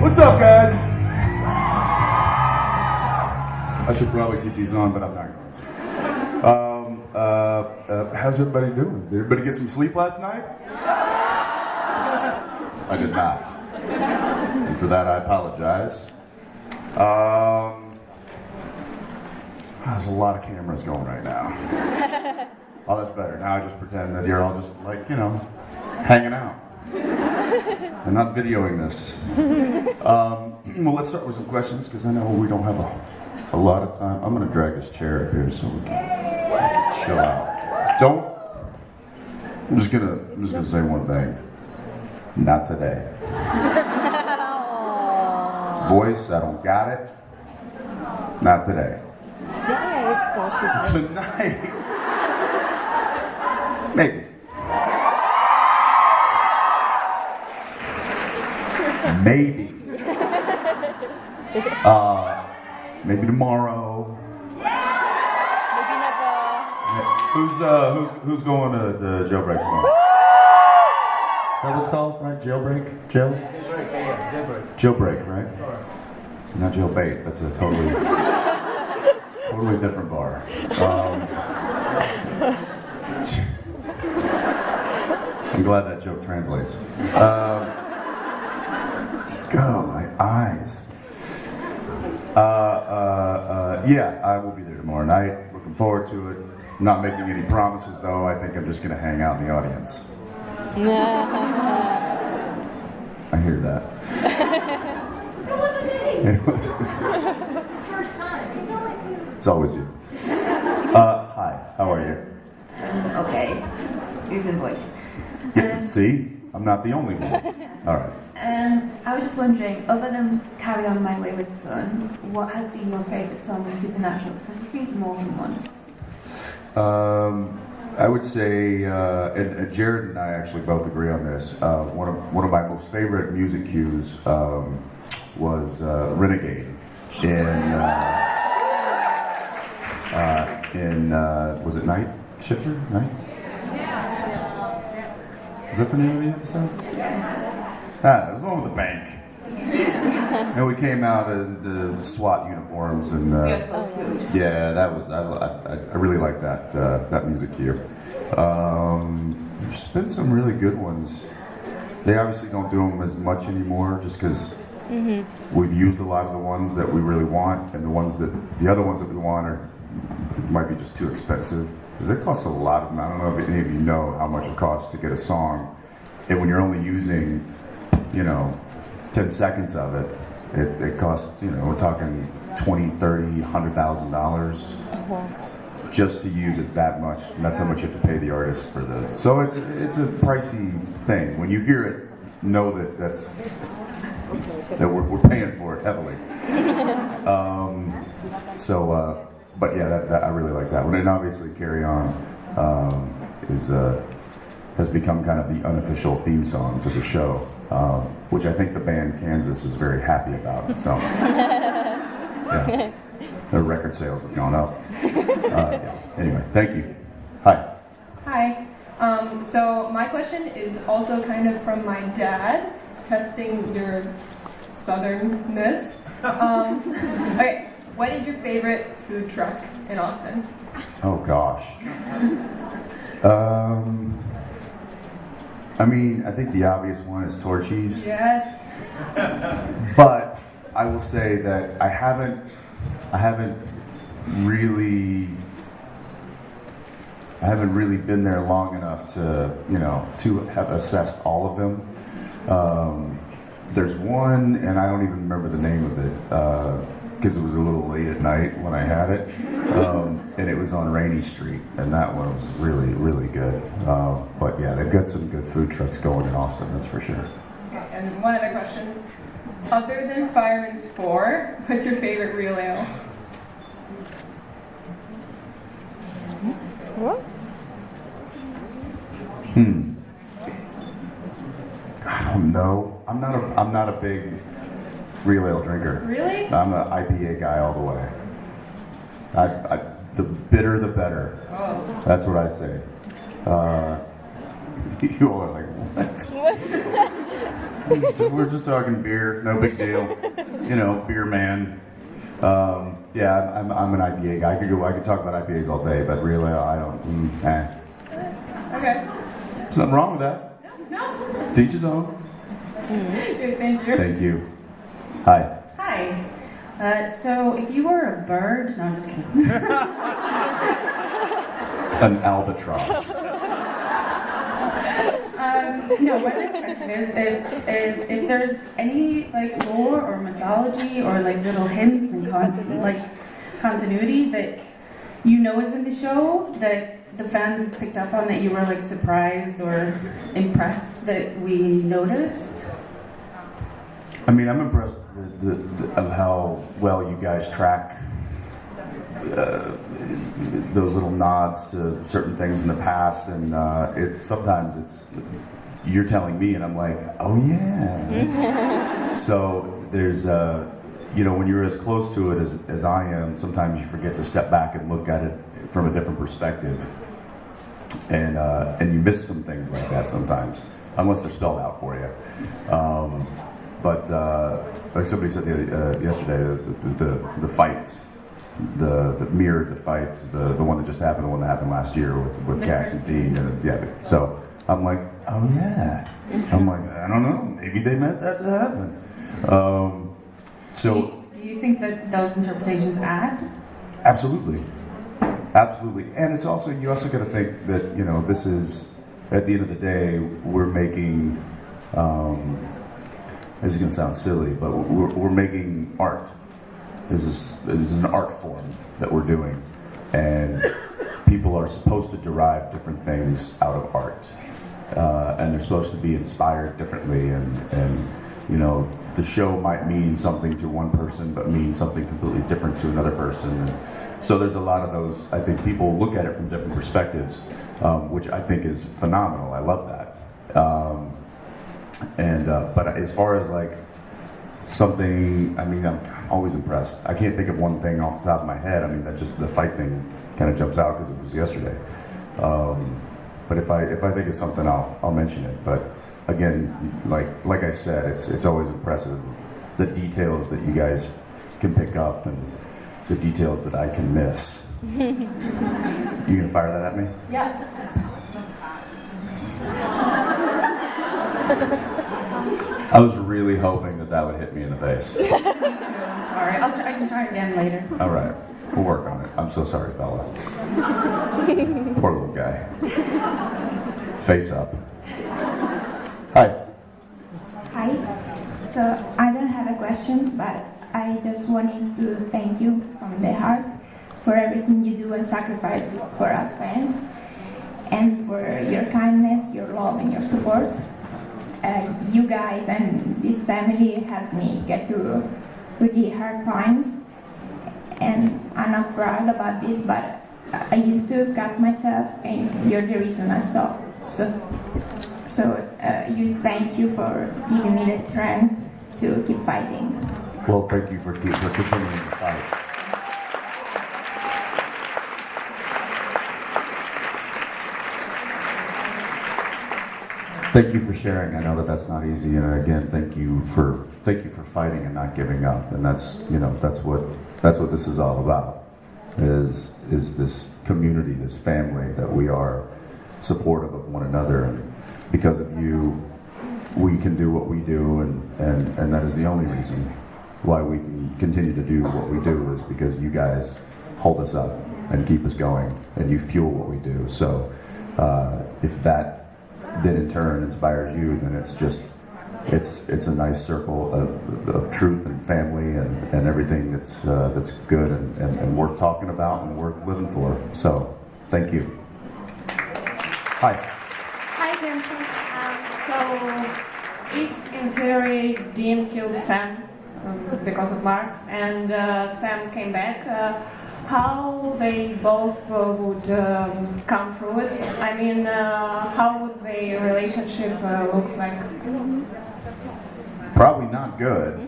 What's up, guys? I should probably keep these on, but I'm not going to. How's everybody doing? Did everybody get some sleep last night? I did not. And for that, I apologize. There's a lot of cameras going right now. Oh, that's better. Now I just pretend that you're all just like, you know, hanging out. I'm not videoing this. Well, let's start with some questions because I know we don't have a lot of time. I'm going to drag this chair up here so we can chill out. I'm just gonna say one thing. Not today. Voice, I don't got it. Not today. Tonight. Maybe. Maybe. Maybe tomorrow. Maybe never. Who's going to the jailbreak tomorrow? Is that what it's called, right? Jailbreak? Jailbreak, yeah, jailbreak. Jailbreak, right? Not jailbait. That's a totally different bar. I'm glad that joke translates. God, my eyes. Yeah, I will be there tomorrow night. Looking forward to it. I'm not making any promises, though. I think I'm just going to hang out in the audience. I hear that. It wasn't me. It was First time. It's always you. Hi, how are you? Okay. Using voice. Yeah, see? I'm not the only one. All right. I was just wondering, other than Carry On My Wayward Son, what has been your favourite song in Supernatural? Because there's been some awesome ones. I would say, and Jared and I actually both agree on this. One of my most favorite music cues was "Renegade" in was it Night Shifter? Night? Is that the name of the episode? It was the one with the bank. And we came out in the SWAT uniforms, and yeah, that was I really like that music cue. There's been some really good ones. They obviously don't do them as much anymore, just because we've used a lot of the ones that we really want, and the other ones that we want might be just too expensive. Because it costs a lot of money. I don't know if any of you know how much it costs to get a song, and when you're only using, 10 seconds of it, it costs, we're talking $20, $30, $100,000 just to use it that much. And that's how much you have to pay the artist for the. So it's a pricey thing. When you hear it, know that we're paying for it heavily. But yeah, that I really like that one. And obviously, Carry On has become kind of the unofficial theme song to the show, which I think the band Kansas is very happy about. So, yeah, their record sales have gone up. Yeah. Anyway, thank you. Hi. Hi. So my question is also kind of from my dad, testing your southernness. Okay, what is your favorite food truck in Austin? Oh gosh. I think the obvious one is Torchy's. Yes. But I will say that I haven't really been there long enough to have assessed all of them. There's one, and I don't even remember the name of it, because it was a little late at night when I had it, and it was on Rainy Street, and that one was really, really good. But yeah, they've got some good food trucks going in Austin, that's for sure. Okay, and one other question. Other than Fireman's 4, what's your favorite real ale? What? I don't know. I'm not a big real ale drinker. Really? I'm an IPA guy all the way. The bitter, the better. Oh. That's what I say. You all are like, what? We're just talking beer, no big deal. You know, beer man. Yeah, I'm an IPA guy. I could talk about IPAs all day, but really, I don't. Okay. There's nothing wrong with that. No. To each his own. Okay, thank you. Thank you. Hi. Hi. So if you were a bird, no, I'm just kidding. An albatross. No, what my question is if there's any like lore or mythology or like little hints and continuity that you know is in the show that the fans have picked up on that you were like surprised or impressed that we noticed. I mean, I'm impressed of how well you guys track those little nods to certain things in the past, and sometimes you're telling me, and I'm like, oh yeah. So there's, when you're as close to it as I am, sometimes you forget to step back and look at it from a different perspective, and you miss some things like that sometimes, unless they're spelled out for you. But like somebody said yesterday, the fights. The mirrored the fight, the one that just happened, the one that happened last year with Cass and Dean, so I'm like, oh yeah. I'm like, I don't know, maybe they meant that to happen. Do you think that those interpretations add? Absolutely, and it's also you also got to think that this is at the end of the day we're making. This is going to sound silly, but we're making art. This is an art form that we're doing, and people are supposed to derive different things out of art, and they're supposed to be inspired differently, and the show might mean something to one person but mean something completely different to another person, and so there's a lot of those. I think people look at it from different perspectives, which I think is phenomenal. I love that, but as far as like something, I mean, I'm always impressed. I can't think of one thing off the top of my head. I mean, that just the fight thing kind of jumps out because it was yesterday. But if I think of something, I'll mention it. But again, like I said, it's always impressive the details that you guys can pick up and the details that I can miss. You gonna fire that at me? Yeah. I was really hoping that would hit me in the face. Me too, I'm sorry. I can try again later. All right, we'll work on it. I'm so sorry, fella. Poor little guy. Face up. Hi. Hi. So I don't have a question, but I just wanted to thank you from the heart for everything you do and sacrifice for us fans, and for your kindness, your love, and your support. You guys and this family helped me get through really hard times, and I'm not proud about this, but I used to cut myself, and you're the reason I stopped. So thank you for giving me the strength to keep fighting. Well, thank you for continuing to fight. Thank you for sharing. I know that that's not easy, and again, thank you for fighting and not giving up. And that's what this is all about. Is this community, this family that we are supportive of one another, and because of you, we can do what we do, and that is the only reason why we can continue to do what we do is because you guys hold us up and keep us going, and you fuel what we do. So if that then in turn inspires you, then it's a nice circle of truth and family and everything that's good and worth talking about and worth living for. So thank you. Hi. Hi, Jensen. So, if in theory Dean killed Sam because of Mark, and Sam came back, how they both would come through it? I mean, how would their relationship looks like? Probably not good.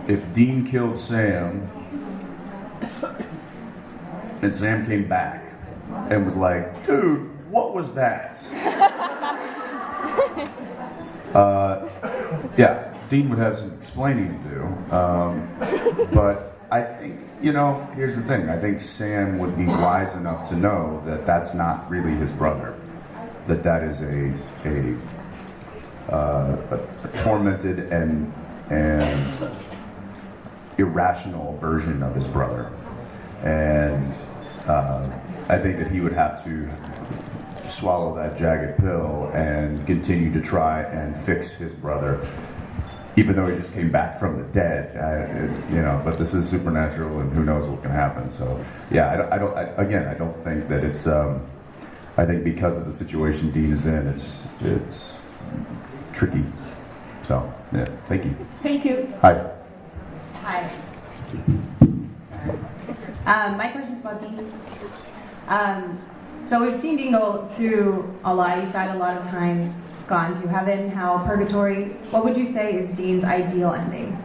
If Dean killed Sam and Sam came back and was like, dude, what was that? Yeah, Dean would have some explaining to do. But I think, here's the thing. I think Sam would be wise enough to know that that's not really his brother. That is a tormented and irrational version of his brother. And I think that he would have to swallow that jagged pill and continue to try and fix his brother, even though he just came back from the dead. But this is supernatural, and who knows what can happen. So, yeah, I don't think that it's. I think because of the situation Dean is in, it's tricky. So, yeah, thank you. Thank you. Hi. Hi. My question's about Dean. So we've seen Dean go through a lot. He's died a lot of times, gone to heaven, hell, purgatory. What would you say is Dean's ideal ending?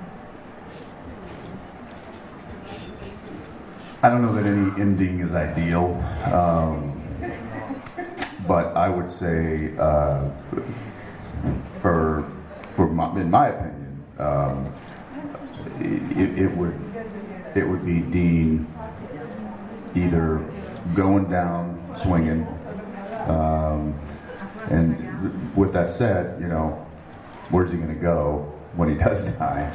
I don't know that any ending is ideal, but I would say, in my opinion, it would be Dean either going down swinging, and with that said, where's he going to go when he does die?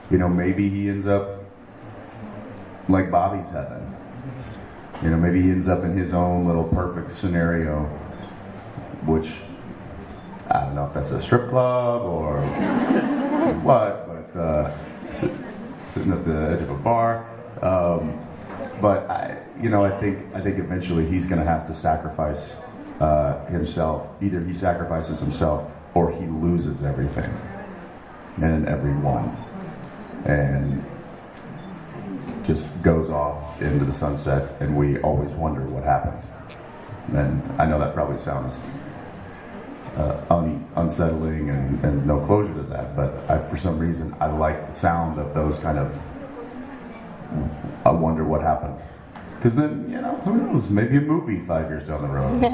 Maybe he ends up like Bobby's heaven. Maybe he ends up in his own little perfect scenario, which I don't know if that's a strip club or what, but sitting at the edge of a bar. But I think eventually he's going to have to sacrifice himself. Either he sacrifices himself or he loses everything and everyone, and just goes off into the sunset, and we always wonder what happened. And I know that probably sounds unsettling and no closure to that, but for some reason I like the sound of those kind of, I wonder what happened. Because then, who knows, maybe a movie 5 years down the road. I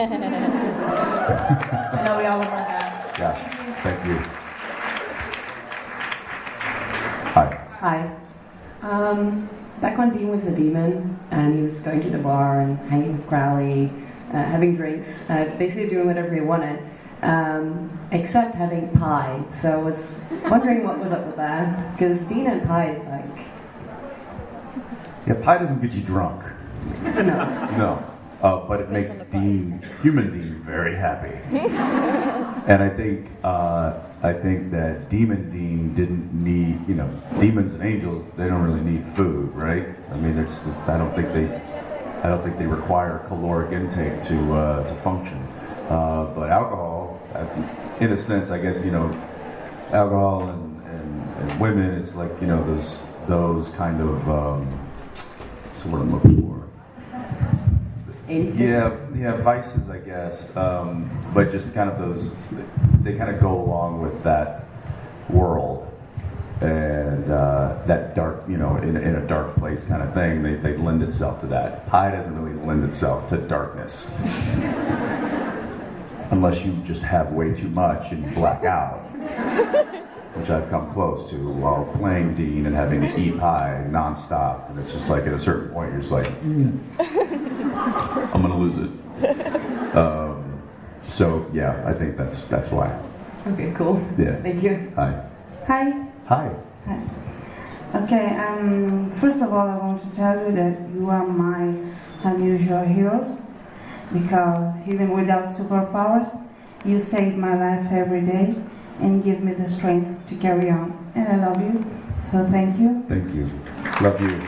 know we all want that. Yeah, thank you. Hi. Hi. Back when Dean was a demon and he was going to the bar and hanging with Crowley, having drinks, basically doing whatever he wanted, except having pie. So I was wondering what was up with that, because Dean and pie is like... Yeah, pie doesn't get you drunk. No. No. But it makes human Dean, very happy. And I think that Demon Dean didn't need, demons and angels, they don't really need food, right? I mean, I don't think they require caloric intake to function. But alcohol, in a sense, I guess, alcohol and women, it's like, those kind of, so what I'm looking for. Yeah, vices, I guess. But just kind of those, they kind of go along with that world and that dark, in a dark place kind of thing. They lend itself to that. Pie doesn't really lend itself to darkness, unless you just have way too much and you black out, which I've come close to while playing Dean and having to eat pie nonstop. And it's just like at a certain point, you're just like, I'm gonna lose it. So yeah, I think that's why. Okay, cool. Yeah. Thank you. Hi. Hi. Hi. Hi. Okay, first of all, I want to tell you that you are my unusual heroes, because even without superpowers, you save my life every day and give me the strength to carry on. And I love you, so thank you. Thank you. Love you.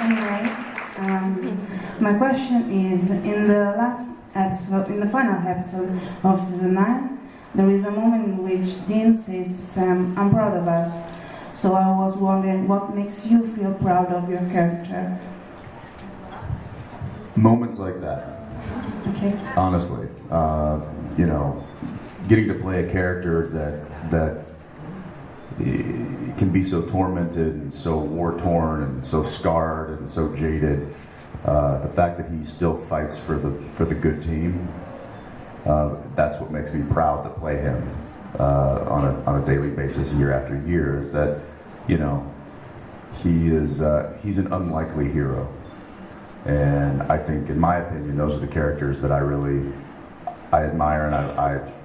Anyway, my question is, in the last episode, in the final episode of season 9, there is a moment in which Dean says to Sam, "I'm proud of us." So I was wondering, what makes you feel proud of your character? Moments like that. Okay. Honestly, getting to play a character that can be so tormented and so war-torn and so scarred and so jaded, The fact that he still fights for the good team, that's what makes me proud to play him on a daily basis, year after year. Is that, you know, he's an unlikely hero, and I think, in my opinion, those are the characters that I admire and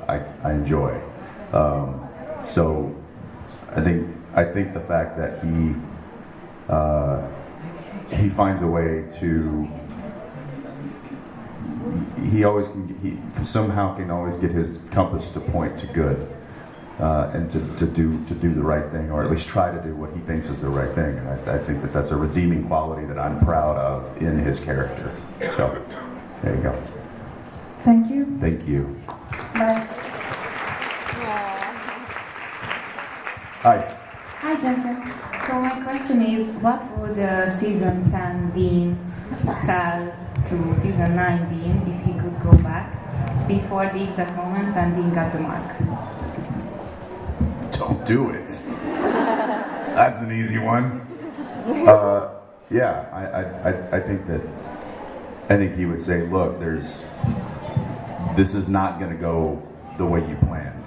I enjoy. So I think the fact that he finds a way to, he somehow can always get his compass to point to good, and to do the right thing, or at least try to do what he thinks is the right thing. And I think that that's a redeeming quality that I'm proud of in his character. So there you go. Thank you. Thank you. Bye. Hi. Hi, Jensen. So my question is, what would season 10 Dean tell to season 9 Dean if he could go back before the exact moment when Dean got the mark? Don't do it. That's an easy one. Yeah, I think he would say, look, this is not going to go the way you planned,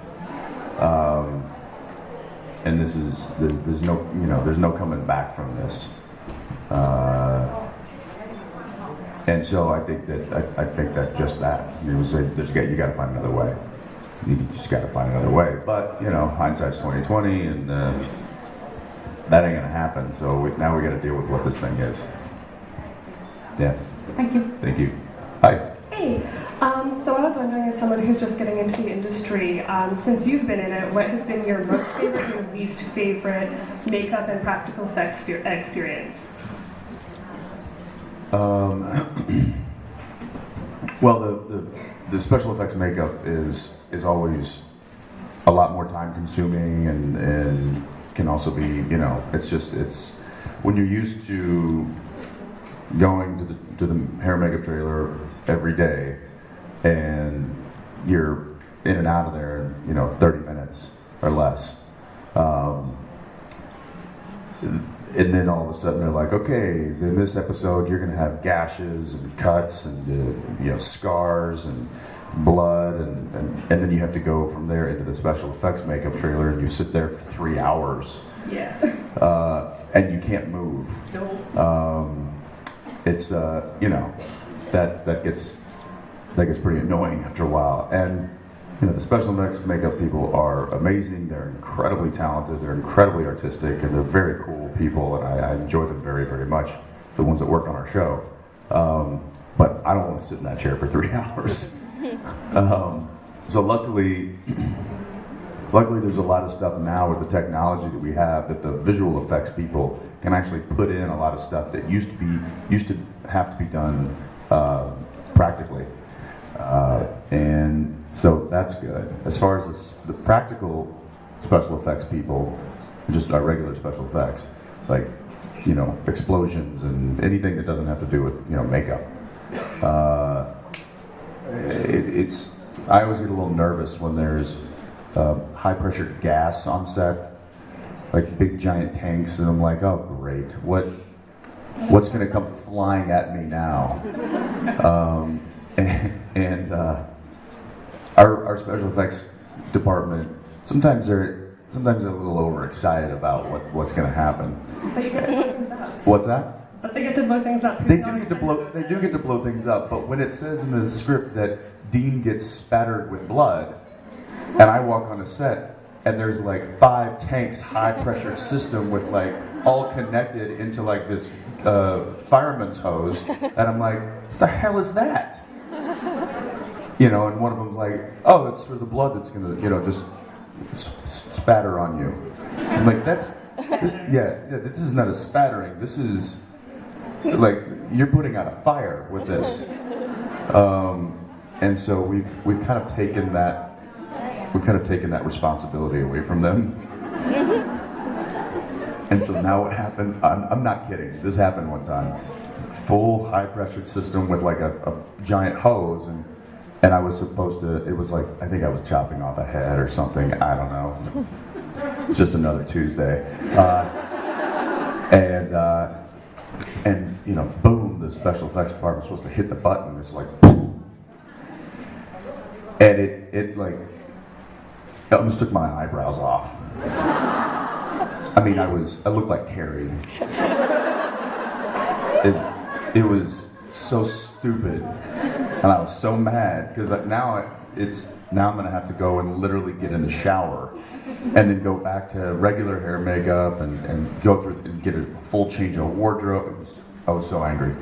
and there's no coming back from this. And so I think that just that, you got to find another way. You just got to find another way. But, you know, hindsight's 20/20, and that ain't gonna happen. So now we got to deal with what this thing is. Yeah. Thank you. Thank you. Hi. Hey, so I was wondering, as someone who's just getting into the industry, since you've been in it, what has been your most favorite and your least favorite makeup and practical effects experience? Well, the special effects makeup is always a lot more time consuming, and can also be, you know, it's when you're used to going to the hair makeup trailer every day, and you're in and out of there in, you know, 30 minutes or less. And then all of a sudden they're like, okay, in this episode you're going to have gashes and cuts and you know, scars and blood, and then you have to go from there into the special effects makeup trailer, and you sit there for 3 hours. Yeah. And you can't move. No. It's you know, that gets pretty annoying after a while. And you know, the special effects makeup people are amazing. They're incredibly talented. They're incredibly artistic, and they're very cool people. And I enjoy them very, very much. The ones that work on our show. But I don't want to sit in that chair for 3 hours. So luckily, there's a lot of stuff now with the technology that we have that the visual effects people can actually put in a lot of stuff that used to have to be done practically. And so that's good. As far as the practical special effects people, just our regular special effects, like, you know, explosions and anything that doesn't have to do with, you know, makeup. I always get a little nervous when there's high pressure gas on set, like big giant tanks, and I'm like, oh great, what's going to come flying at me now? And our special effects department, sometimes they're a little overexcited about what's going to happen. But you get to blow things up. What's that? But they get to blow things up. They do get to blow things up, but when it says in the script that Dean gets spattered with blood, and I walk on a set, and there's like 5 tanks, high pressure system with like all connected into like this fireman's hose, and I'm like, what the hell is that? You know, and one of them's like, oh, it's for the blood that's gonna, you know, just spatter on you. I'm like, this is not a spattering. This is like, you're putting out a fire with this. And so we've kind of taken that responsibility away from them. And so now what happens, I'm not kidding, this happened one time. Full high pressure system with like a giant hose, and I was supposed to, it was like, I think I was chopping off a head or something, I don't know. Just another Tuesday. And, you know, boom, the special effects department's supposed to hit the button. It's like, boom. And it almost took my eyebrows off. I mean, I looked like Carrie. It was so stupid, and I was so mad because now I'm gonna have to go and literally get in the shower, and then go back to regular hair, makeup, and go through and get a full change of wardrobe. I was so angry,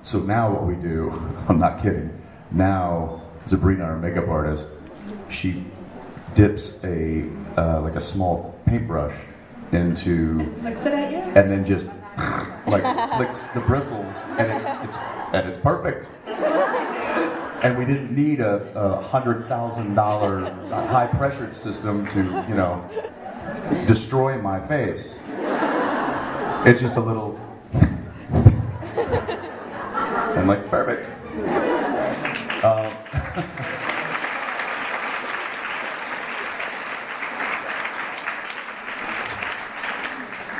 so now what we do, I'm not kidding. Now Sabrina, our makeup artist, she dips like a small paintbrush into, and then just like flicks the bristles, and it's perfect. And we didn't need a $100,000 high pressure system to, you know, destroy my face. It's just a little, I'm like, perfect.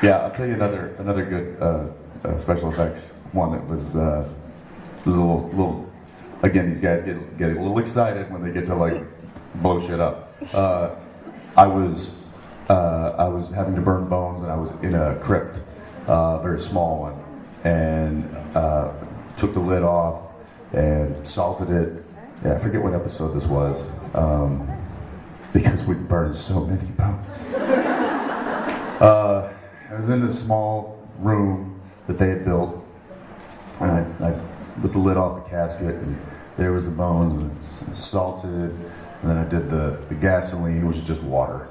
Yeah, I'll tell you another good special effects one that was a little. Again, these guys get a little excited when they get to like blow shit up. I was having to burn bones, and I was in a crypt, a very small one, and took the lid off and salted it. Yeah, I forget what episode this was, because we burned so many bones. I was in this small room that they had built, and I with the lid off the casket, and there was the bones, and salted, and then I did the gasoline, which is just water.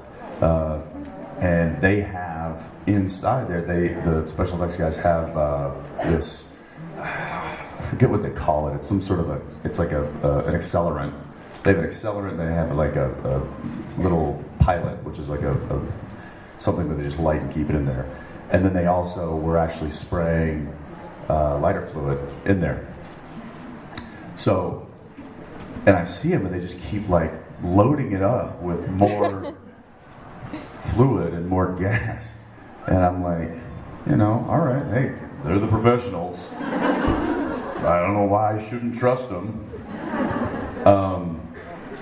And they have inside there, the special effects guys have this, I forget what they call it. It's some sort of it's like an accelerant. They have an accelerant. They have like a little pilot, which is like something that they just light and keep it in there. And then they also were actually spraying lighter fluid in there. So, and I see them, and they just keep like loading it up with more fluid and more gas. And I'm like, you know, all right, hey, they're the professionals. I don't know why I shouldn't trust them.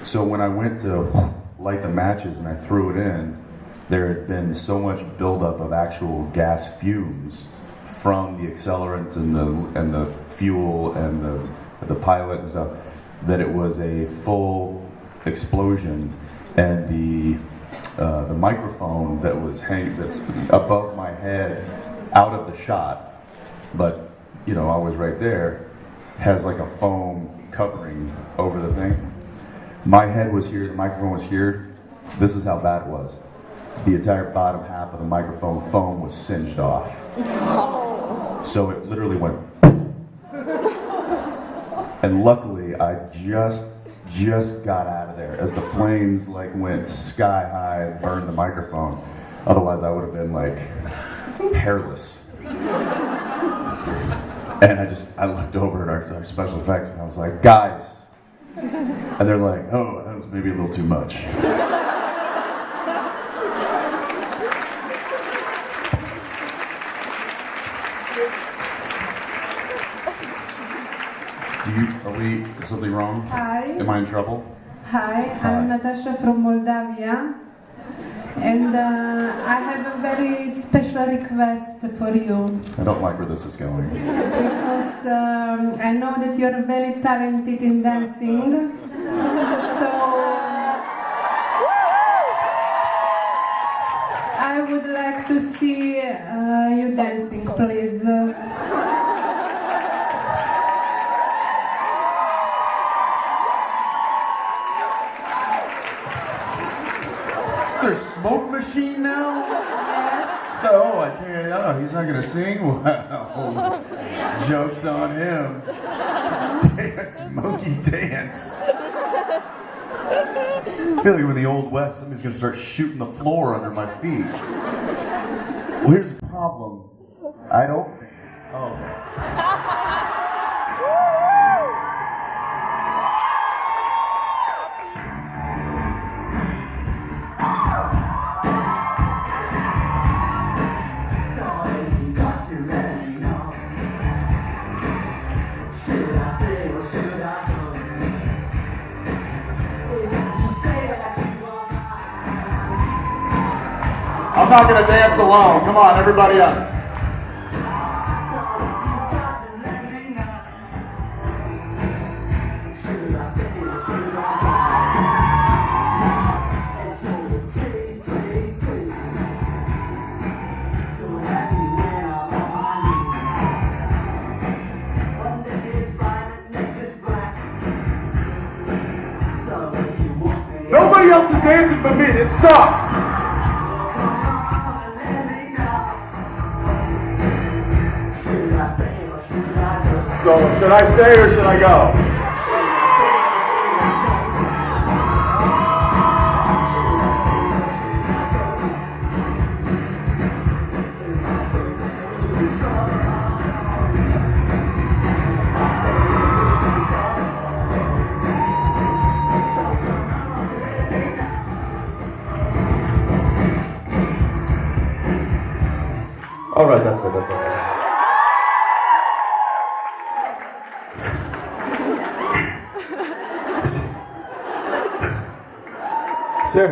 So when I went to light the matches and I threw it in, there had been so much buildup of actual gas fumes from the accelerant and the fuel and the pilot and stuff, that it was a full explosion. And the microphone that was that's above my head, out of the shot, but you know I was right there, has like a foam covering over the thing. My head was here, the microphone was here. This is how bad it was. The entire bottom half of the microphone foam was singed off. So it literally went. And luckily, I just got out of there as the flames like went sky high and burned the microphone. Otherwise, I would have been like hairless. And I looked over at our special effects, and I was like, guys. And they're like, oh, that was maybe a little too much. Is something wrong? Hi. Am I in trouble? Hi, I'm Natasha from Moldavia, and I have a very special request for you. I don't like where this is going. Because I know that you're very talented in dancing, so I would like to see you dancing, please. Is there a smoke machine now? So, I can't, he's not gonna sing? Wow. Joke's on him. Dance, monkey dance. I feel like I'm in the Old West, somebody's gonna start shooting the floor under my feet. Well, here's the problem. I don't think it's, okay. I'm not going to dance alone. Come on, everybody up. Nobody else is dancing but me. This sucks. So, should I stay or should I go? All right, that's it. That's all. Sir.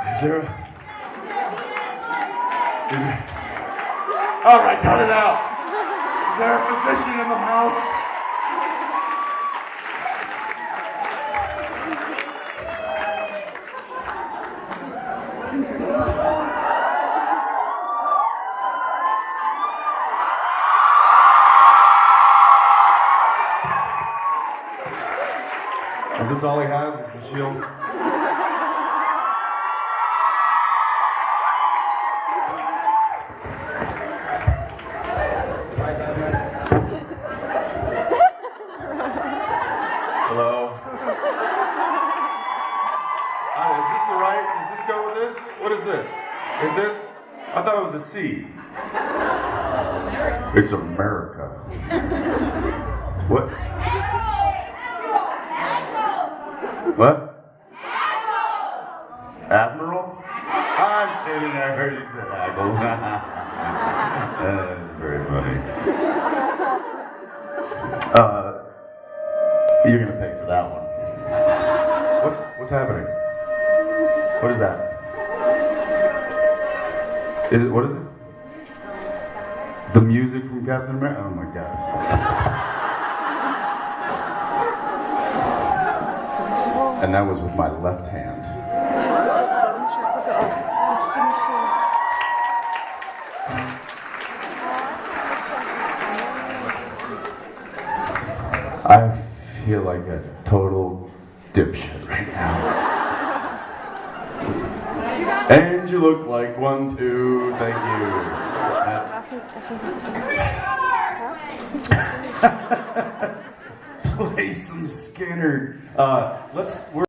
Is there? All right, cut it out. Is there a physician in the house? Is this all he has? Is the shield? Hello? Is this the right? Does this go with this? What is this? Is this? I thought it was a C. It's America. What? What? Admiral? I'm kidding. I heard you said Admiral. That's very funny. You're gonna pay for that one. What's happening? What is that? Is it? What is it? The music from Captain America? Oh my gosh. And that was with my left hand. I feel like a total dipshit right now. And you look like one too. Thank you. Play some Skinner. We're